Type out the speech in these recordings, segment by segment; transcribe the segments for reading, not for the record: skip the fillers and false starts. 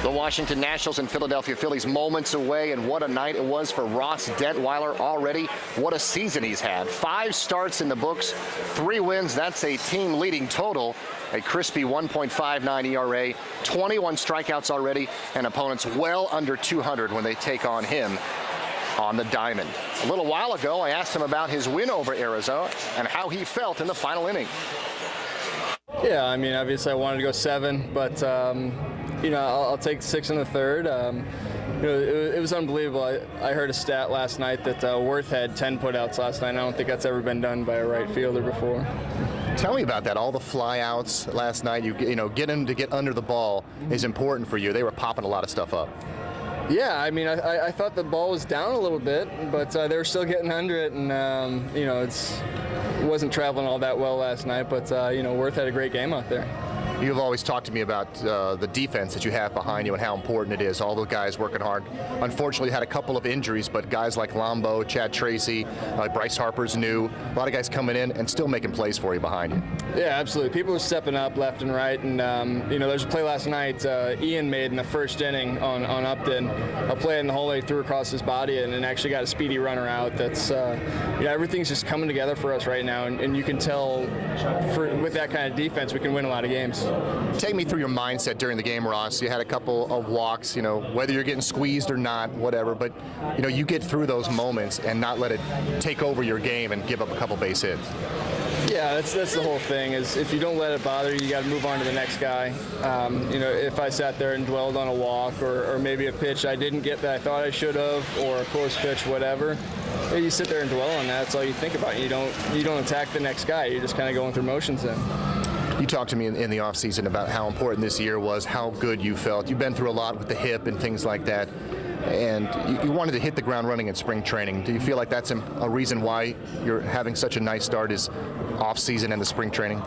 The Washington Nationals and Philadelphia Phillies moments away, and what a night it was for Ross Detwiler already. What a season he's had. 5 starts in the books, 3 wins. That's a team-leading total. A crispy 1.59 ERA, 21 strikeouts already, and opponents well under 200 when they take on him on the diamond. A little while ago, I asked him about his win over Arizona and how he felt in the final inning. Yeah, I mean, obviously I wanted to go 7, but you know, I'll take 6 in the third. You know, it was unbelievable. I heard a stat last night that Worth had 10 putouts last night. I don't think that's ever been done by a right fielder before. Tell me about that. All the flyouts last night. You know, get him to get under the ball is important for you. They were popping a lot of stuff up. Yeah, I mean, I thought the ball was down a little bit, but they were still getting under it, and you know, it wasn't traveling all that well last night. But you know, Worth had a great game out there. You've always talked to me about the defense that you have behind you and how important it is. All the guys working hard. Unfortunately, had a couple of injuries, but guys like Lombo, Chad Tracy, Bryce Harper's new. A lot of guys coming in and still making plays for you behind you. Yeah, absolutely. People are stepping up left and right, and you know, there's a play last night Ian made in the first inning on Upton. A play in the hole he threw across his body and actually got a speedy runner out. That's you know, everything's just coming together for us right now, and you can tell with that kind of defense we can win a lot of games. Take me through your mindset during the game, Ross. You had a couple of walks, you know, whether you're getting squeezed or not, whatever, but you know, you get through those moments and not let it take over your game and give up a couple base hits. Yeah, that's the whole thing, is if you don't let it bother you, you got to move on to the next guy. You know, if I sat there and dwelled on a walk or maybe a pitch I didn't get that I thought I should have, or a close pitch, whatever, you sit there and dwell on that. That's all you think about. You don't attack the next guy. You're just kind of going through motions then. You talked to me in the offseason about how important this year was, how good you felt. You've been through a lot with the hip and things like that, and you wanted to hit the ground running in spring training. Do you feel like that's a reason why you're having such a nice start is off-season and the spring training?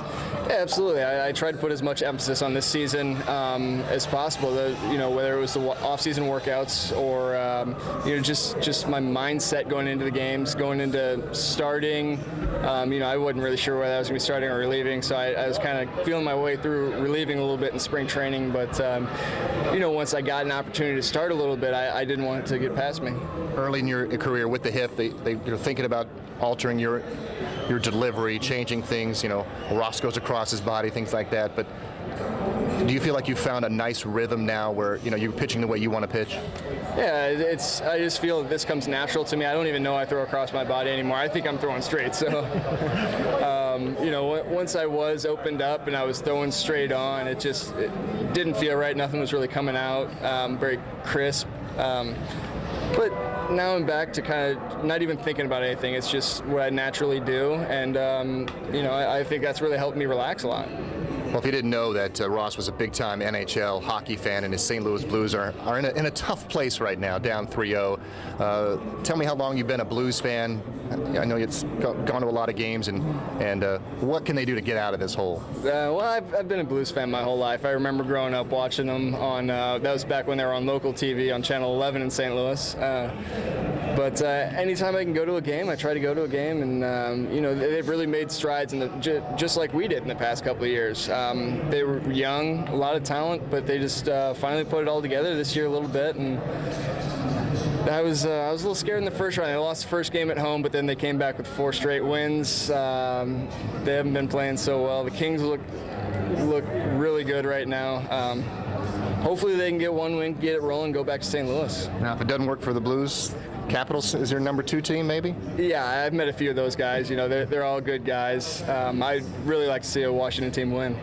Yeah, absolutely. I tried to put as much emphasis on this season as possible. You know, whether it was the off-season workouts or you know, just my mindset going into the games, going into starting. You know, I wasn't really sure whether I was going to be starting or relieving, so I was kind of feeling my way through relieving a little bit in spring training. But you know, once I got an opportunity to start a little bit, I didn't want it to get past me. Early in your career with the hip, you're thinking about altering your delivery, changing things. You know, Ross goes across his body, things like that. But do you feel like you found a nice rhythm now where, you know, you're pitching the way you want to pitch? Yeah, I just feel that this comes natural to me. I don't even know I throw across my body anymore. I think I'm throwing straight. So, you know, once I was opened up and I was throwing straight on, it didn't feel right. Nothing was really coming out very crisp. But now I'm back to kind of not even thinking about anything. It's just what I naturally do, and you know, I think that's really helped me relax a lot. Well, if you didn't know that Ross was a big-time NHL hockey fan, and his St. Louis Blues are in a tough place right now, down 3-0. Tell me how long you've been a Blues fan. I know you've gone to a lot of games, and what can they do to get out of this hole? Well, I've been a Blues fan my whole life. I remember growing up watching them on, that was back when they were on local TV on Channel 11 in St. Louis. But anytime I can go to a game, I try to go to a game, and you know, they've really made strides just like we did in the past couple of years. They were young, a lot of talent, but they just finally put it all together this year a little bit, and I was a little scared in the first round. They lost the first game at home, but then they came back with 4 straight wins. They haven't been playing so well. The Kings look really good right now. Hopefully they can get one win, get it rolling, go back to St. Louis. Now, if it doesn't work for the Blues, Capitals is your number 2 team, maybe? Yeah, I've met a few of those guys. You know, they're all good guys. I'd really like to see a Washington team win.